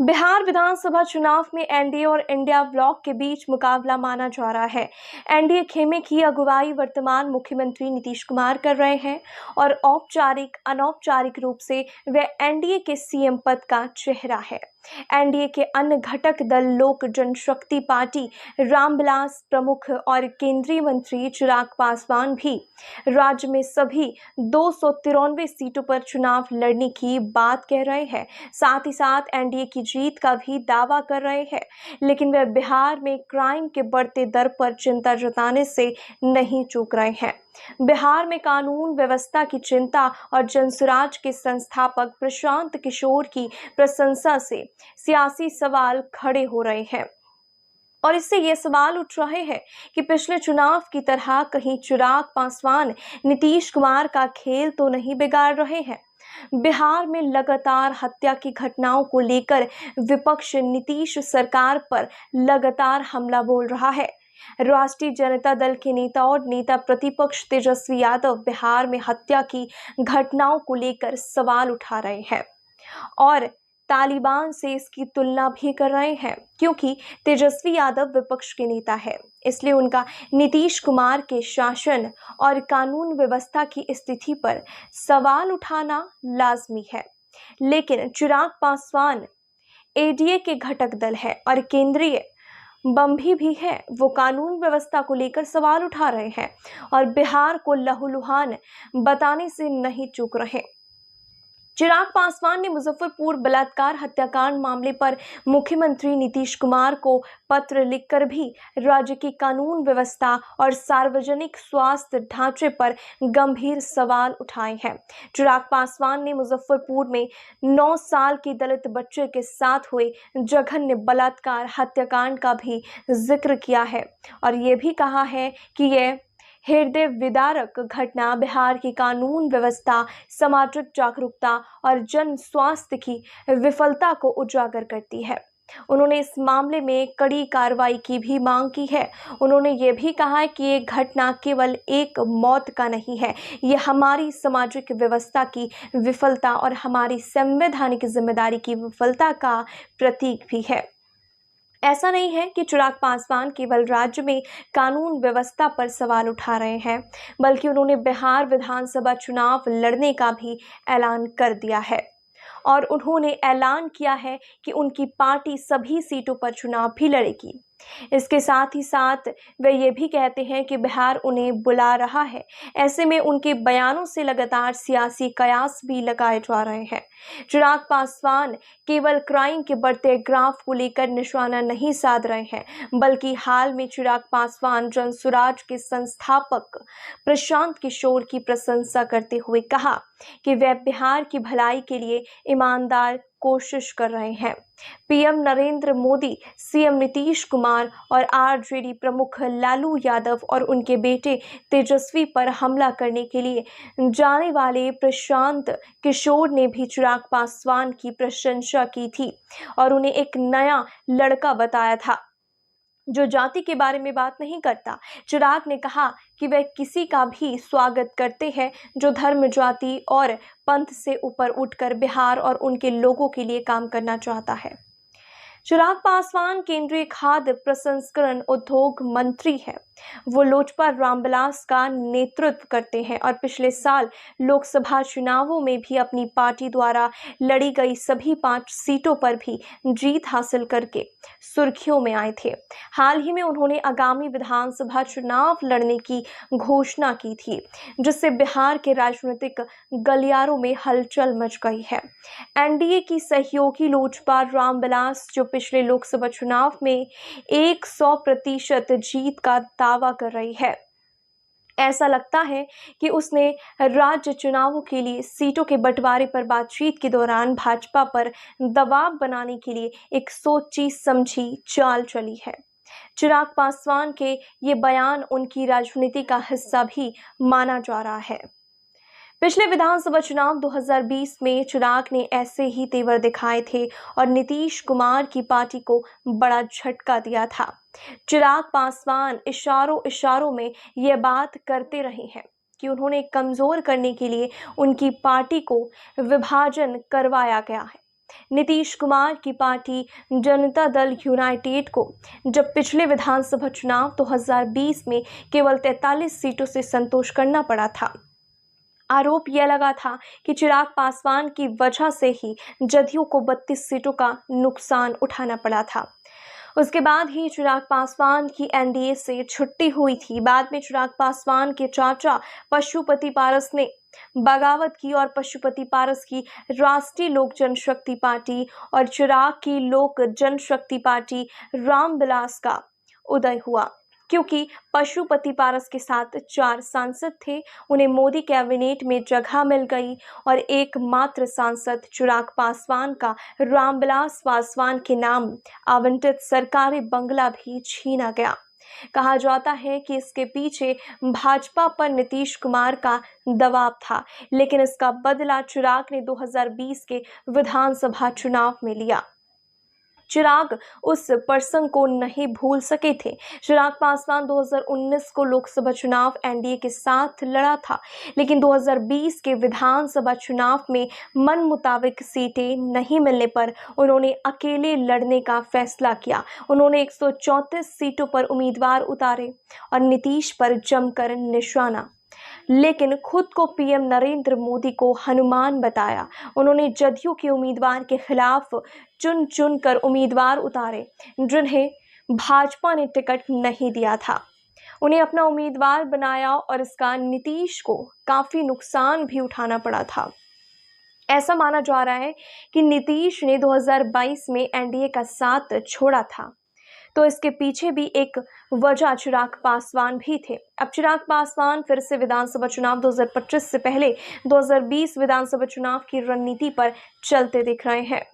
बिहार विधानसभा चुनाव में एनडीए और इंडिया ब्लॉक के बीच मुकाबला माना जा रहा है। एनडीए खेमे की अगुवाई वर्तमान मुख्यमंत्री नीतीश कुमार कर रहे हैं और औपचारिक अनौपचारिक रूप से वे एनडीए के सीएम पद का चेहरा है। एनडीए के अन्य घटक दल लोक जनशक्ति पार्टी, रामविलास प्रमुख और केंद्रीय मंत्री चिराग पासवान भी राज्य में सभी 293 सीटों पर चुनाव लड़ने की बात कह रहे हैं। साथ ही साथ एनडीए की जीत का भी दावा कर रहे हैं, लेकिन वे बिहार में क्राइम के बढ़ते दर पर चिंता जताने से नहीं चूक रहे हैं। बिहार में कानून व्यवस्था की चिंता और जनसुराज के संस्थापक प्रशांत किशोर की प्रशंसा से सियासी सवाल खड़े हो रहे हैं और इससे ये सवाल उठ रहे हैं कि पिछले चुनाव की तरह कहीं चिराग पासवान नीतीश कुमार का खेल तो नहीं बिगाड़ रहे हैं। बिहार में लगातार हत्या की घटनाओं को लेकर विपक्ष नीतीश सरकार पर लगातार हमला बोल रहा है। राष्ट्रीय जनता दल के नेता और नेता प्रतिपक्ष तेजस्वी यादव बिहार में हत्या की घटनाओं को लेकर सवाल उठा रहे हैं और तालिबान से इसकी तुलना भी कर रहे हैं, क्योंकि तेजस्वी यादव विपक्ष के नेता है, इसलिए उनका नीतीश कुमार के शासन और कानून व्यवस्था की स्थिति पर सवाल उठाना लाजमी है। लेकिन चिराग पासवान एडीए के घटक दल है और केंद्रीय बम्भी भी है, वो कानून व्यवस्था को लेकर सवाल उठा रहे हैं और बिहार को लहूलुहान बताने से नहीं चूक रहे। चिराग पासवान ने मुजफ्फरपुर बलात्कार हत्याकांड मामले पर मुख्यमंत्री नीतीश कुमार को पत्र लिखकर भी राज्य की कानून व्यवस्था और सार्वजनिक स्वास्थ्य ढांचे पर गंभीर सवाल उठाए हैं। चिराग पासवान ने मुजफ्फरपुर में 9 साल की दलित बच्चे के साथ हुए जघन्य बलात्कार हत्याकांड का भी जिक्र किया है और ये भी कहा है कि यह हृदय विदारक घटना बिहार की कानून व्यवस्था, सामाजिक जागरूकता और जन स्वास्थ्य की विफलता को उजागर करती है। उन्होंने इस मामले में कड़ी कार्रवाई की भी मांग की है। उन्होंने ये भी कहा है कि ये घटना केवल एक मौत का नहीं है, ये हमारी सामाजिक व्यवस्था की विफलता और हमारी संवैधानिक जिम्मेदारी की विफलता का प्रतीक भी है। ऐसा नहीं है कि चिराग पासवान केवल राज्य में कानून व्यवस्था पर सवाल उठा रहे हैं, बल्कि उन्होंने बिहार विधानसभा चुनाव लड़ने का भी ऐलान कर दिया है और उन्होंने ऐलान किया है कि उनकी पार्टी सभी सीटों पर चुनाव भी लड़ेगी। इसके साथ ही साथ वे ये भी कहते हैं कि बिहार उन्हें बुला रहा है। ऐसे में उनके बयानों से लगातार सियासी कयास भी लगाए जा रहे हैं। चिराग पासवान केवल क्राइम के बढ़ते ग्राफ को लेकर निशाना नहीं साध रहे हैं, बल्कि हाल में चिराग पासवान जनसुराज के संस्थापक प्रशांत किशोर की प्रशंसा करते हुए कहा कि वे बिहार की भलाई के लिए ईमानदार कोशिश कर रहे हैं। पीएम नरेंद्र मोदी, सीएम नीतीश कुमार और आरजेडी प्रमुख लालू यादव और उनके बेटे तेजस्वी पर हमला करने के लिए जाने वाले प्रशांत किशोर ने भी चिराग पासवान की प्रशंसा की थी और उन्हें एक नया लड़का बताया था जो जाति के बारे में बात नहीं करता। चिराग ने कहा कि वे किसी का भी स्वागत करते हैं जो धर्म, जाति और पंथ से ऊपर उठकर बिहार और उनके लोगों के लिए काम करना चाहता है। चिराग पासवान केंद्रीय खाद्य प्रसंस्करण उद्योग मंत्री हैं। वो लोजपा रामविलास का नेतृत्व करते हैं और पिछले साल लोकसभा चुनावों में भी अपनी पार्टी द्वारा लड़ी गई सभी 5 सीटों पर भी जीत हासिल करके सुर्खियों में आए थे। हाल ही में उन्होंने आगामी विधानसभा चुनाव लड़ने की घोषणा की थी, जिससे बिहार के राजनीतिक गलियारों में हलचल मच गई है। एनडीए की सहयोगी लोजपा रामविलास जो पिछले लोकसभा चुनाव में 100% जीत का दावा कर रही है, ऐसा लगता है कि उसने राज्य चुनावों के लिए सीटों के बंटवारे पर बातचीत के दौरान भाजपा पर दबाव बनाने के लिए एक सोची समझी चाल चली है। चिराग पासवान के ये बयान उनकी राजनीति का हिस्सा भी माना जा रहा है। पिछले विधानसभा चुनाव 2020 में चिराग ने ऐसे ही तेवर दिखाए थे और नीतीश कुमार की पार्टी को बड़ा झटका दिया था। चिराग पासवान इशारों में यह बात करते रहे हैं कि उन्होंने कमजोर करने के लिए उनकी पार्टी को विभाजन करवाया गया है। नीतीश कुमार की पार्टी जनता दल यूनाइटेड को जब पिछले विधानसभा चुनाव 2020 में केवल 43 सीटों से संतोष करना पड़ा था। आरोप यह लगा था कि चिराग पासवान की वजह से ही जदयू को 32 सीटों का नुकसान उठाना पड़ा था। उसके बाद ही चिराग पासवान की एनडीए से छुट्टी हुई थी। बाद में चिराग पासवान के चाचा पशुपति पारस ने बगावत की और पशुपति पारस की राष्ट्रीय लोक जनशक्ति पार्टी और चिराग की लोक जनशक्ति पार्टी रामविलास का उदय हुआ। क्योंकि पशुपति पारस के साथ 4 सांसद थे, उन्हें मोदी कैबिनेट में जगह मिल गई और एकमात्र सांसद चिराग पासवान का रामविलास पासवान के नाम आवंटित सरकारी बंगला भी छीना गया। कहा जाता है कि इसके पीछे भाजपा पर नीतीश कुमार का दबाव था, लेकिन इसका बदला चिराग ने 2020 के विधानसभा चुनाव में लिया। चिराग उस प्रसंग को नहीं भूल सके थे। चिराग पासवान 2019 को लोकसभा चुनाव एनडीए के साथ लड़ा था, लेकिन 2020 के विधानसभा चुनाव में मन मुताबिक सीटें नहीं मिलने पर उन्होंने अकेले लड़ने का फैसला किया। उन्होंने 134 सीटों पर उम्मीदवार उतारे और नीतीश पर जमकर निशाना, लेकिन खुद को पीएम नरेंद्र मोदी को हनुमान बताया। उन्होंने जदयू के उम्मीदवार के खिलाफ चुन चुन कर उम्मीदवार उतारे जिन्हें भाजपा ने टिकट नहीं दिया था। उन्हें अपना उम्मीदवार बनाया और इसका नीतीश को काफी नुकसान भी उठाना पड़ा था। ऐसा माना जा रहा है कि नीतीश ने 2022 में एनडीए का साथ छोड़ा था, तो इसके पीछे भी एक वजह चिराग पासवान भी थे। अब चिराग पासवान फिर से विधानसभा चुनाव 2025 से पहले 2020 विधानसभा चुनाव की रणनीति पर चलते दिख रहे हैं।